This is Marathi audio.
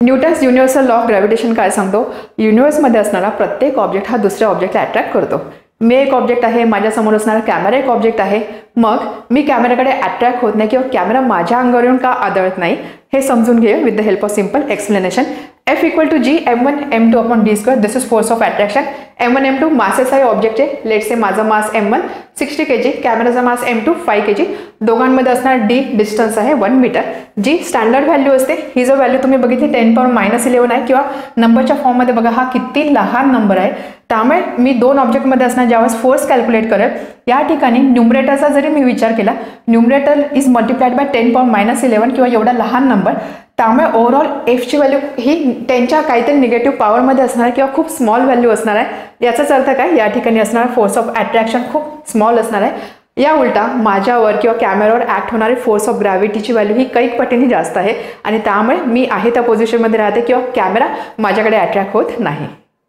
Newton's universal law of gravitation काय सांगतो? युनिव्हर्समध्ये असणारा प्रत्येक ऑब्जेक्ट हा दुसऱ्या ऑब्जेक्टला अट्रॅक्ट करतो. मी एक ऑब्जेक्ट आहे, माझ्यासमोर असणारा कॅमेरा एक ऑब्जेक्ट आहे, मग मी कॅमेराकडे अट्रॅक्ट होत नाही किंवा कॅमेरा माझ्या अंगावर येऊन का आदळत नाही हे समजून घेऊया with the help of simple explanation. F equal to G m1 m2 upon d square. This is force of attraction. m1 m2 masses आहे ऑब्जेक्टचे. लेट्स से माझा मास m1 60 kg, कॅमेराचा मास m2 5 kg. दोघांमध्ये असणार d डिस्टन्स आहे 1 मीटर. जी स्टँडर्ड व्हॅल्यू असते, ही जो व्हॅल्यू तुम्ही बघितली 10⁻11 आहे किंवा नंबरच्या फॉर्ममध्ये बघा हा किती लहान नंबर आहे. त्यामुळे मी दोन ऑब्जेक्टमध्ये असणार ज्यावेळेस फोर्स कॅल्क्युलेट करेल या ठिकाणी न्यूमरेटरचा जरी मी विचार केला, न्यूमरेटर इज मल्टिप्लाइड बाय 10⁻11 किंवा एवढा लहान नंबर, त्यामुळे ओव्हरऑल एफची व्हॅल्यू ही 10च्या काहीतरी निगेटिव्ह पॉवरमध्ये असणार किंवा खूप स्मॉल व्हॅल्यू असणार आहे. याचाच अर्थ काय, या ठिकाणी असणारा फोर्स ऑफ अट्रॅक्शन खूप स्मॉल असणार आहे. या उलटा माझ्यावर किंवा कॅमेरावर ॲक्ट होणारी फोर्स ऑफ ग्रॅव्हिटीची व्हॅल्यू ही कैक पटीने जास्त आहे आणि त्यामुळे मी आहे त्या पोझिशनमध्ये राहते किंवा कॅमेरा माझ्याकडे अट्रॅक्ट होत नाही.